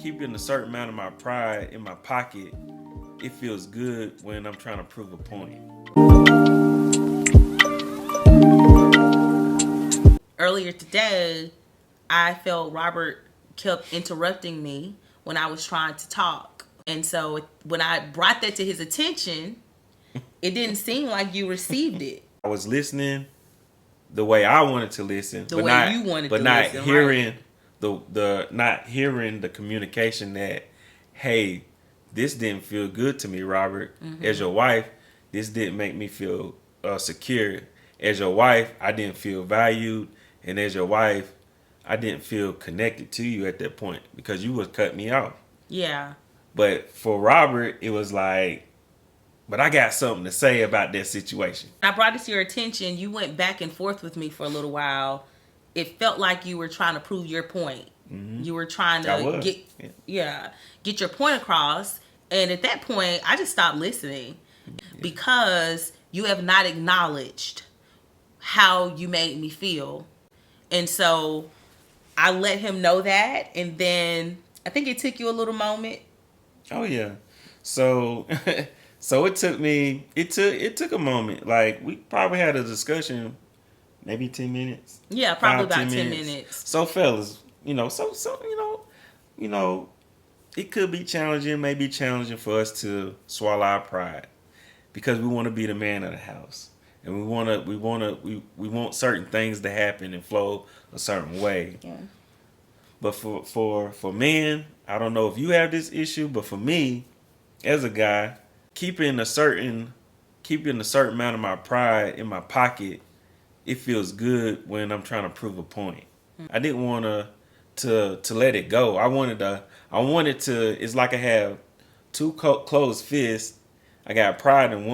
keeping a certain amount of my pride in my pocket, it feels good when I'm trying to prove a point. Earlier today, I felt Robert kept interrupting me when I was trying to talk. And so when I brought that to his attention, it didn't seem like you received it. I was listening the way I wanted to listen, The way you wanted to not listen, hearing right? the not hearing the communication that, hey, this didn't feel good to me, Robert. As your wife, this didn't make me feel secure. As your wife, I didn't feel valued, and as your wife, I didn't feel connected to you at that point because you would cut me off. Yeah. But for Robert, it was like, but I got something to say about that situation. I brought it to your attention. You went back and forth with me for a little while. It felt like you were trying to prove your point. You were trying to get your point across. And at that point, I just stopped listening because you have not acknowledged how you made me feel. And so I let him know that. And then I think it took you a little moment. Oh yeah. So so it took a moment. Like we probably had a discussion maybe 10 minutes. Yeah, probably about 10 minutes. So fellas, it could be challenging, maybe challenging for us to swallow our pride because we want to be the man of the house. And we want certain things to happen and flow a certain way. Yeah. But for men, I don't know if you have this issue, but for me, as a guy, keeping a certain amount of my pride in my pocket, it feels good when I'm trying to prove a point. I didn't want to let it go. I wanted to. It's like I have two closed fists. I got pride in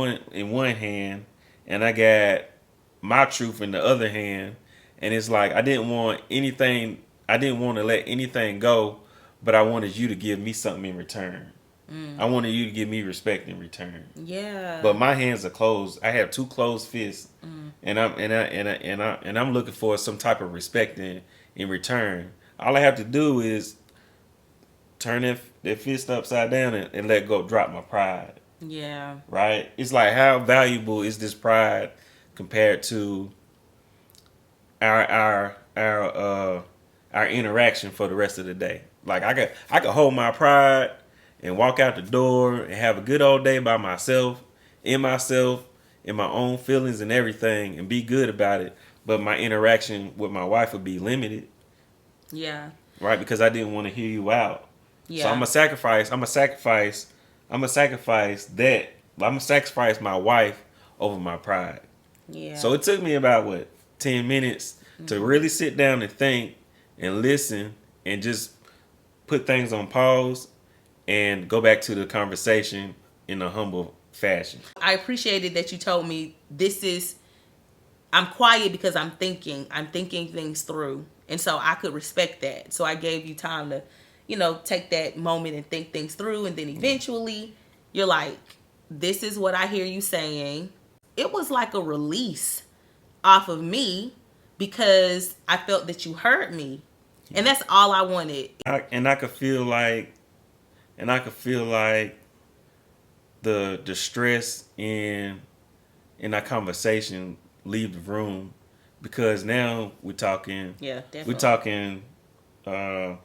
one hand, and I got my truth in the other hand. And it's like I didn't want to let anything go, but I wanted you to give me something in return. I wanted you to give me respect in return. Yeah. But my hands are closed. I have two closed fists, and I'm looking for some type of respect in return. All I have to do is turn that fist upside down and let go, drop my pride. Yeah. Right? It's like, how valuable is this pride compared to our interaction for the rest of the day? Like I could hold my pride and walk out the door and have a good old day by myself, in my own feelings and everything, and be good about it. But my interaction with my wife would be limited. Yeah. Right? Because I didn't want to hear you out. Yeah. So I'm gonna sacrifice that. I'm gonna sacrifice my wife over my pride. Yeah. So it took me about 10 minutes to really sit down and think and listen and just put things on pause and go back to the conversation in a humble fashion. I appreciated that you told me I'm quiet because I'm thinking things through. And so I could respect that. So I gave you time to, take that moment and think things through. And then eventually you're like, this is what I hear you saying. It was like a release off of me because I felt that you heard me. And that's all I wanted. I could feel like the stress in that conversation leave the room, because now we're talking. Yeah, definitely. We're talking. I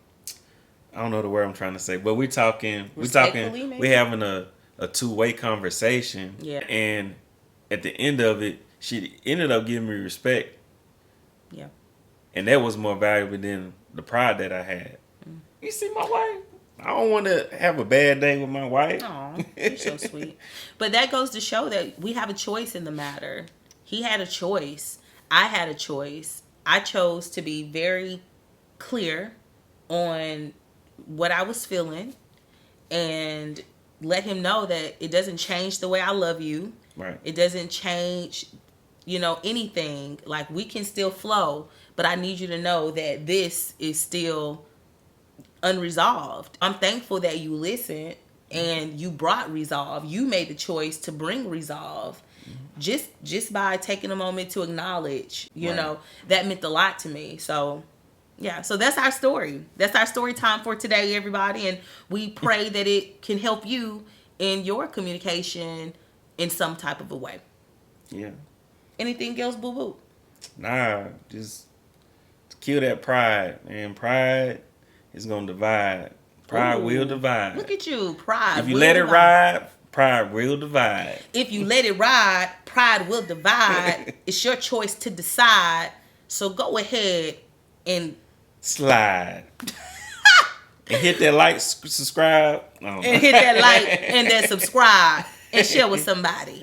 don't know the word I'm trying to say, but we're talking. Maybe? We're having a two-way conversation. Yeah. And at the end of it, she ended up giving me respect. Yeah. And that was more valuable than the pride that I had. You see my wife? I don't want to have a bad day with my wife. Aw, you're so sweet. But that goes to show that we have a choice in the matter. He had a choice. I had a choice. I chose to be very clear on what I was feeling and let him know that it doesn't change the way I love you. Right. It doesn't change, anything. Like, we can still flow, but I need you to know that this is still unresolved. I'm thankful that you listened and you brought resolve. You made the choice to bring resolve. Just by taking a moment to acknowledge, that meant a lot to me. So Yeah, so that's our story. That's our story time for today, everybody. And we pray that it can help you in your communication in some type of a way. Yeah. Anything else, boo boo? Nah, just kill that pride, man. Pride is gonna divide. Pride will divide. Look at you, pride. If you let it ride, pride will divide. If you let it ride, pride will divide. It's your choice to decide. So go ahead and slide. And hit that like, subscribe. And hit that like and then subscribe and share with somebody.